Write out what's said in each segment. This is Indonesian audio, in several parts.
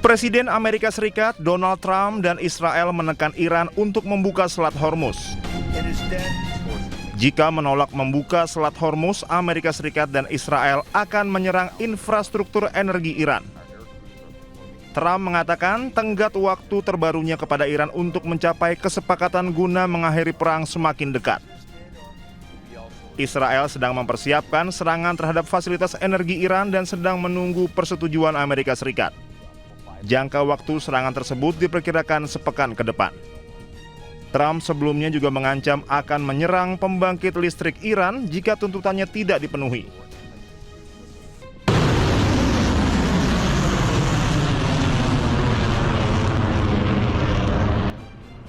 Presiden Amerika Serikat Donald Trump dan Israel menekan Iran untuk membuka Selat Hormuz. Jika menolak membuka Selat Hormuz, Amerika Serikat dan Israel akan menyerang infrastruktur energi Iran. Trump mengatakan tenggat waktu terbarunya kepada Iran untuk mencapai kesepakatan guna mengakhiri perang semakin dekat. Israel sedang mempersiapkan serangan terhadap fasilitas energi Iran dan sedang menunggu persetujuan Amerika Serikat. Jangka waktu serangan tersebut diperkirakan sepekan ke depan. Trump sebelumnya juga mengancam akan menyerang pembangkit listrik Iran jika tuntutannya tidak dipenuhi.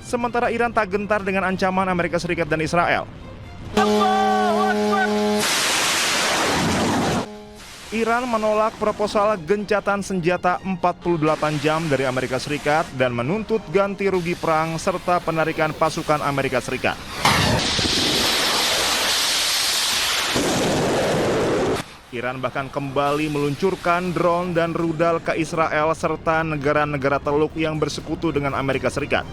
Sementara Iran tak gentar dengan ancaman Amerika Serikat dan Israel. Iran menolak proposal gencatan senjata 48 jam dari Amerika Serikat dan menuntut ganti rugi perang serta penarikan pasukan Amerika Serikat. Iran bahkan kembali meluncurkan drone dan rudal ke Israel serta negara-negara Teluk yang bersekutu dengan Amerika Serikat.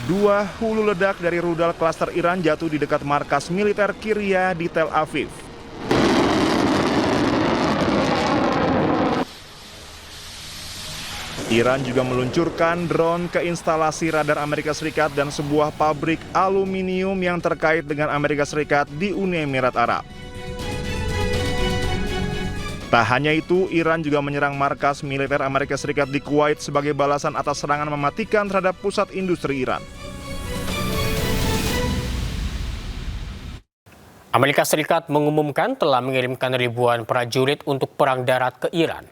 Dua hulu ledak dari rudal klaster Iran jatuh di dekat markas militer Kiryat di Tel Aviv. Iran juga meluncurkan drone ke instalasi radar Amerika Serikat dan sebuah pabrik aluminium yang terkait dengan Amerika Serikat di Uni Emirat Arab. Tak hanya itu, Iran juga menyerang markas militer Amerika Serikat di Kuwait sebagai balasan atas serangan mematikan terhadap pusat industri Iran. Amerika Serikat mengumumkan telah mengirimkan ribuan prajurit untuk perang darat ke Iran.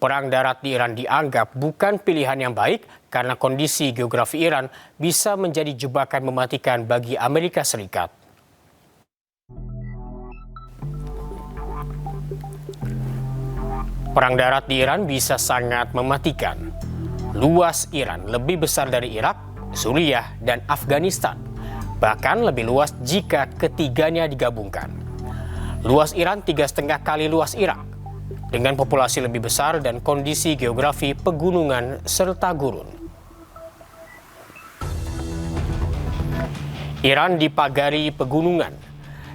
Perang darat di Iran dianggap bukan pilihan yang baik karena kondisi geografi Iran bisa menjadi jebakan mematikan bagi Amerika Serikat. Perang darat di Iran bisa sangat mematikan. Luas Iran lebih besar dari Irak, Suriah, dan Afghanistan. Bahkan lebih luas jika ketiganya digabungkan. Luas Iran 3,5 kali luas Irak. Dengan populasi lebih besar dan kondisi geografi pegunungan serta gurun. Iran dipagari pegunungan.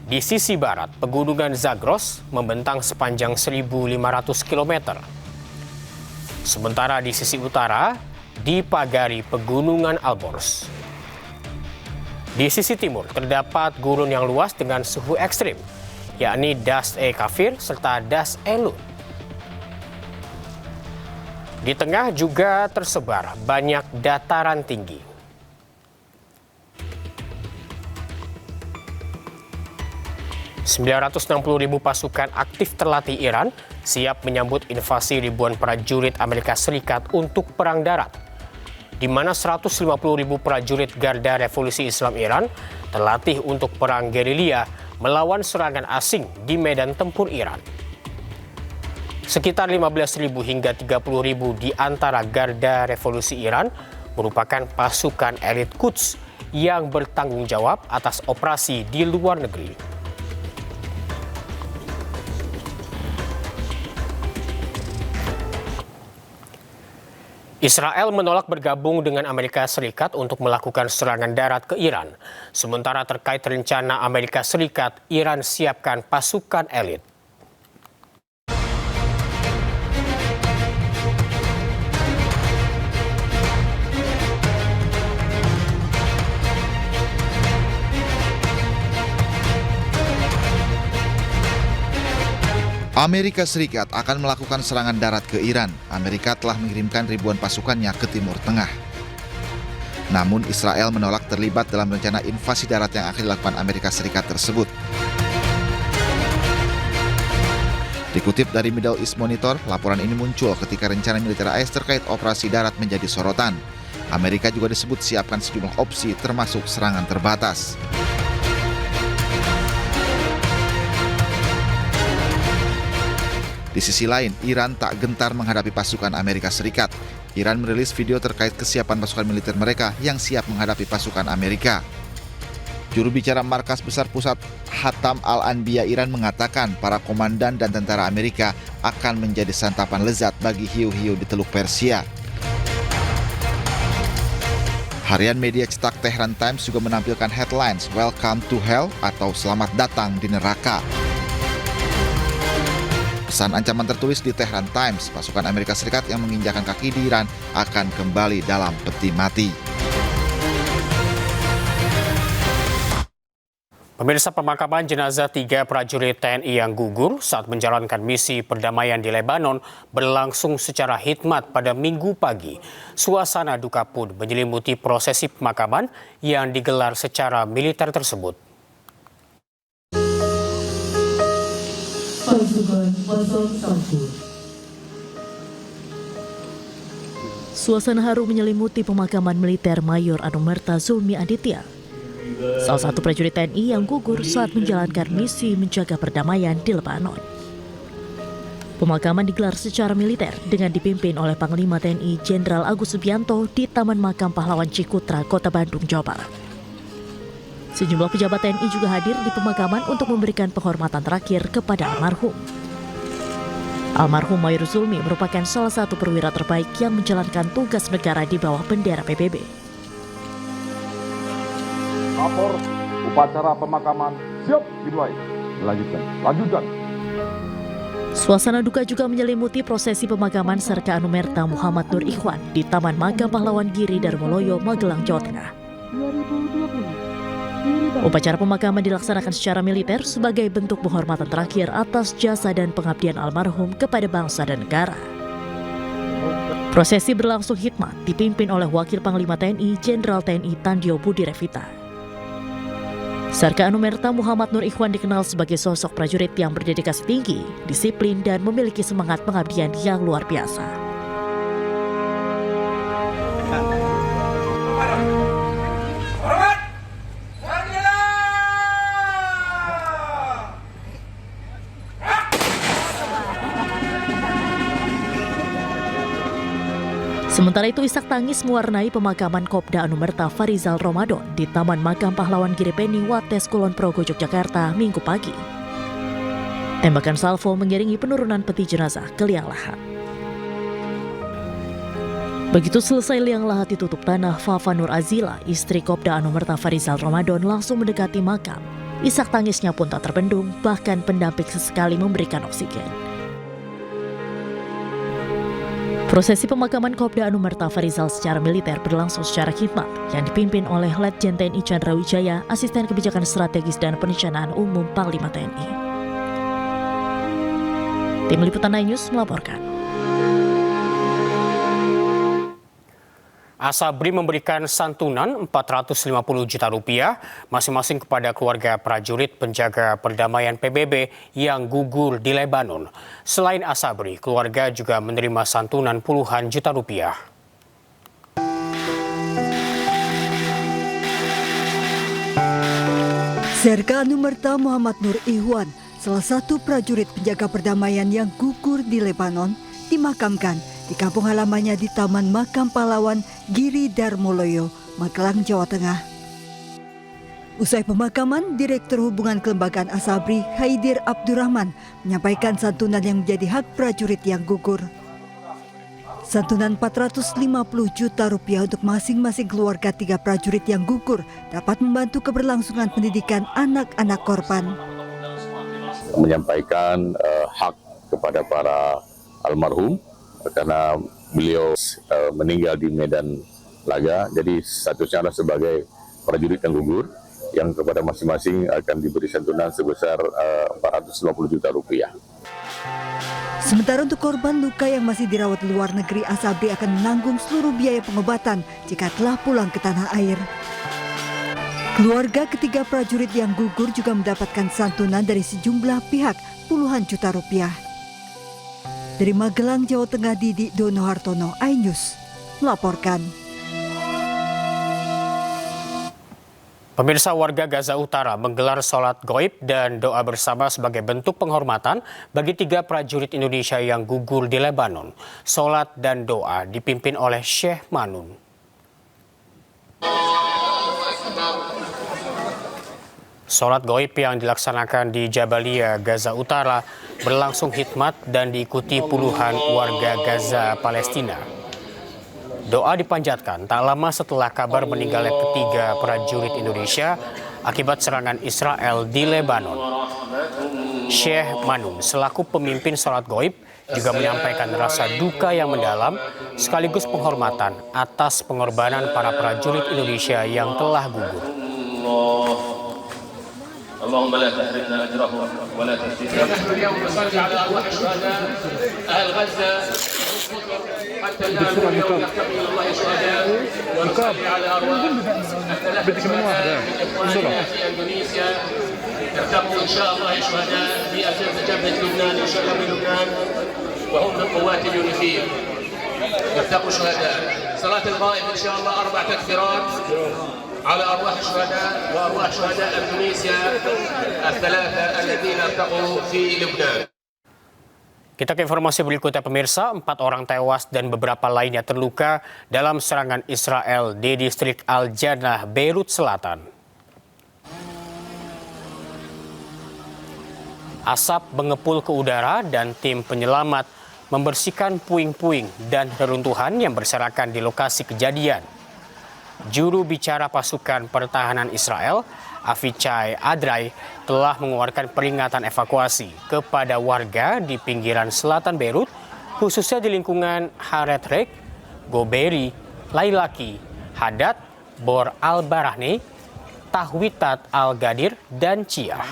Di sisi barat, pegunungan Zagros membentang sepanjang 1.500 km. Sementara di sisi utara, dipagari pegunungan Alborz. Di sisi timur, terdapat gurun yang luas dengan suhu ekstrim, yakni Dast-e-Kafir serta Dast-e-Lut. Di tengah juga tersebar banyak dataran tinggi. ribu pasukan aktif terlatih Iran siap menyambut invasi ribuan prajurit Amerika Serikat untuk perang darat, di mana 150.000 prajurit Garda Revolusi Islam Iran terlatih untuk perang gerilya melawan serangan asing di medan tempur Iran. Sekitar 15.000 hingga 30.000 di antara Garda Revolusi Iran merupakan pasukan elit Quds yang bertanggung jawab atas operasi di luar negeri. Israel menolak bergabung dengan Amerika Serikat untuk melakukan serangan darat ke Iran. Sementara terkait rencana Amerika Serikat, Iran siapkan pasukan elit. Amerika Serikat akan melakukan serangan darat ke Iran. Amerika telah mengirimkan ribuan pasukannya ke Timur Tengah. Namun Israel menolak terlibat dalam rencana invasi darat yang akan dilakukan Amerika Serikat tersebut. Dikutip dari Middle East Monitor, laporan ini muncul ketika rencana militer AS terkait operasi darat menjadi sorotan. Amerika juga disebut siapkan sejumlah opsi termasuk serangan terbatas. Di sisi lain, Iran tak gentar menghadapi pasukan Amerika Serikat. Iran merilis video terkait kesiapan pasukan militer mereka yang siap menghadapi pasukan Amerika. Juru bicara Markas Besar Pusat Hatam Al-Anbiya Iran mengatakan para komandan dan tentara Amerika akan menjadi santapan lezat bagi hiu-hiu di Teluk Persia. Harian media cetak Tehran Times juga menampilkan headlines "Welcome to Hell" atau "Selamat datang di neraka". Pesan ancaman tertulis di Tehran Times, pasukan Amerika Serikat yang menginjakan kaki di Iran akan kembali dalam peti mati. Pemirsa, pemakaman jenazah 3 prajurit TNI yang gugur saat menjalankan misi perdamaian di Lebanon berlangsung secara hikmat pada Minggu pagi. Suasana duka pun menyelimuti prosesi pemakaman yang digelar secara militer tersebut. Suasana haru menyelimuti pemakaman militer Mayor Anumerta Zulmi Aditya, salah satu prajurit TNI yang gugur saat menjalankan misi menjaga perdamaian di Lebanon. Pemakaman digelar secara militer dengan dipimpin oleh Panglima TNI Jenderal Agus Subianto di Taman Makam Pahlawan Cikutra, Kota Bandung, Jawa Barat. Sejumlah pejabat TNI juga hadir di pemakaman untuk memberikan penghormatan terakhir kepada almarhum. Almarhum Mayor Zulmi merupakan salah satu perwira terbaik yang menjalankan tugas negara di bawah bendera PBB. Lapor upacara pemakaman siap dimulai. Lanjutkan. Suasana duka juga menyelimuti prosesi pemakaman Serka Anumerta Muhammad Nur Ikhwan di Taman Makam Pahlawan Giri Darmoloyo, Magelang, Jawa Tengah. Upacara pemakaman dilaksanakan secara militer sebagai bentuk penghormatan terakhir atas jasa dan pengabdian almarhum kepada bangsa dan negara. Prosesi berlangsung hikmat dipimpin oleh Wakil Panglima TNI Jenderal TNI Tandio Budi Revita. Serka Anumerta Muhammad Nur Ikhwan dikenal sebagai sosok prajurit yang berdedikasi tinggi, disiplin, dan memiliki semangat pengabdian yang luar biasa. Sementara itu, isak tangis mewarnai pemakaman Kopda Anumerta Farizal Ramadan di Taman Makam Pahlawan Giripeni, Wates, Kulon Progo, Yogyakarta, Minggu pagi. Tembakan salvo mengiringi penurunan peti jenazah ke liang lahat. Begitu selesai liang lahat ditutup tanah, Fafa Nur Azila, istri Kopda Anumerta Farizal Ramadan, langsung mendekati makam. Isak tangisnya pun tak terbendung, bahkan pendamping sesekali memberikan oksigen. Prosesi pemakaman Kopda Anumerta Farizal secara militer berlangsung secara khidmat yang dipimpin oleh Letjen TNI Chandra Wijaya, Asisten Kebijakan Strategis dan Perencanaan Umum Panglima TNI. Tim Liputan News melaporkan. Asabri memberikan santunan 450 juta rupiah masing-masing kepada keluarga prajurit penjaga perdamaian PBB yang gugur di Lebanon. Selain Asabri, keluarga juga menerima santunan puluhan juta rupiah. Serka Anumerta Muhammad Nur Ikhwan, salah satu prajurit penjaga perdamaian yang gugur di Lebanon, dimakamkan di kampung halamannya di Taman Makam Pahlawan Giri Darmoloyo, Magelang, Jawa Tengah. Usai pemakaman, Direktur Hubungan Kelembagaan Asabri, Haidir Abdurrahman, menyampaikan santunan yang menjadi hak prajurit yang gugur. Santunan 450 juta rupiah untuk masing-masing keluarga 3 prajurit yang gugur dapat membantu keberlangsungan pendidikan anak-anak korban. Menyampaikan hak kepada para almarhum karena beliau meninggal di medan laga, jadi statusnya adalah sebagai prajurit yang gugur, yang kepada masing-masing akan diberi santunan sebesar 450 juta rupiah. Sementara untuk korban luka yang masih dirawat di luar negeri, Asabri akan menanggung seluruh biaya pengobatan jika telah pulang ke tanah air. Keluarga ketiga prajurit yang gugur juga mendapatkan santunan dari sejumlah pihak puluhan juta rupiah. Dari Magelang, Jawa Tengah, Didi Dono Hartono, iNews melaporkan. Pemirsa, warga Gaza Utara menggelar sholat gaib dan doa bersama sebagai bentuk penghormatan bagi 3 prajurit Indonesia yang gugur di Lebanon. Sholat dan doa dipimpin oleh Syekh Manun. Sholat gaib yang dilaksanakan di Jabalia, Gaza Utara berlangsung hikmat dan diikuti puluhan warga Gaza, Palestina. Doa dipanjatkan tak lama setelah kabar meninggalnya ketiga prajurit Indonesia akibat serangan Israel di Lebanon. Syekh Manun selaku pemimpin sholat gaib juga menyampaikan rasa duka yang mendalam sekaligus penghormatan atas pengorbanan para prajurit Indonesia yang telah gugur. اللهم لا تحرمنا اجرهم ولا تفتنا. اليوم نصلي على ارواح الشهداء اهل غزه حتى الان اليوم نرتقي الى الله الشهداء ونصلي على ارواح الثلاثه شهداء من اخواننا في اندونيسيا. يرتقوا ان شاء الله الشهداء في جبهه لبنان ان شاء الله من لبنان وهم من قوات اليونيفيل. يرتقوا الشهداء. صلاه الغائب ان شاء الله 4 تكبيرات على أرواح الشهداء وأرواح شهداء إندونيسيا الثلاثة الذين ارتقوا في لبنان. Kita ke informasi berikutnya pemirsa, 4 orang tewas dan beberapa lainnya terluka dalam serangan Israel di distrik Al-Janah, Beirut Selatan. Asap mengepul ke udara dan tim penyelamat membersihkan puing-puing dan reruntuhan yang berserakan di lokasi kejadian. Juru bicara pasukan pertahanan Israel, Avichai Adrai, telah mengeluarkan peringatan evakuasi kepada warga di pinggiran selatan Beirut, khususnya di lingkungan Haret Rek, Goberi, Lailaki, Hadad, Bor al-Barahne, Tahwitat al-Gadir, dan Cia.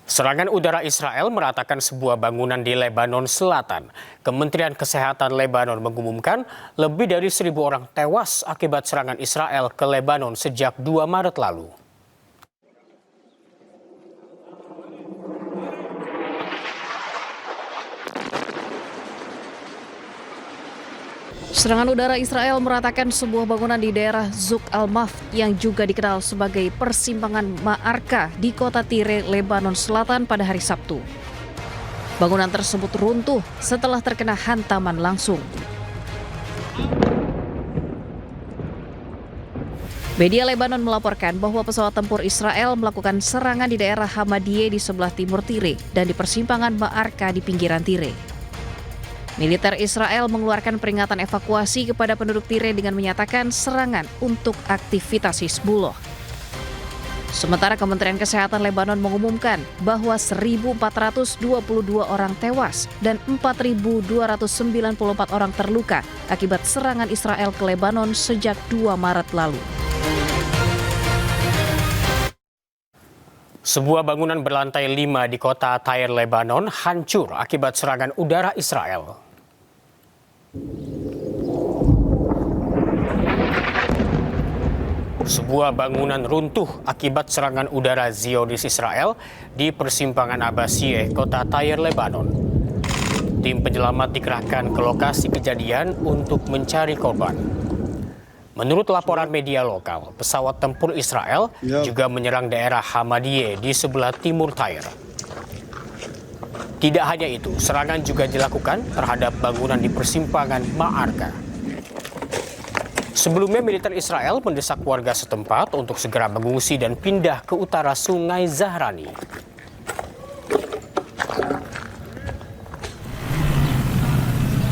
Serangan udara Israel meratakan sebuah bangunan di Lebanon Selatan. Kementerian Kesehatan Lebanon mengumumkan lebih dari 1.000 orang tewas akibat serangan Israel ke Lebanon sejak 2 Maret lalu. Serangan udara Israel meratakan sebuah bangunan di daerah Zuk al-Maf yang juga dikenal sebagai persimpangan Ma'arka di kota Tire, Lebanon Selatan pada hari Sabtu. Bangunan tersebut runtuh setelah terkena hantaman langsung. Media Lebanon melaporkan bahwa pesawat tempur Israel melakukan serangan di daerah Hamadiyeh di sebelah timur Tire dan di persimpangan Ma'arka di pinggiran Tire. Militer Israel mengeluarkan peringatan evakuasi kepada penduduk Tire dengan menyatakan serangan untuk aktivitas Hizbullah. Sementara Kementerian Kesehatan Lebanon mengumumkan bahwa 1.422 orang tewas dan 4.294 orang terluka akibat serangan Israel ke Lebanon sejak 2 Maret lalu. Sebuah bangunan berlantai 5 di kota Tyre, Lebanon hancur akibat serangan udara Israel. Sebuah bangunan runtuh akibat serangan udara Zionis Israel di persimpangan Abbasiyeh, kota Tyre, Lebanon. Tim penyelamat dikerahkan ke lokasi kejadian untuk mencari korban. Menurut laporan media lokal, pesawat tempur Israel juga menyerang daerah Hamadiyeh di sebelah timur Tyre. Tidak hanya itu, serangan juga dilakukan terhadap bangunan di persimpangan Ma'arka. Sebelumnya, militer Israel mendesak warga setempat untuk segera mengungsi dan pindah ke utara Sungai Zahrani.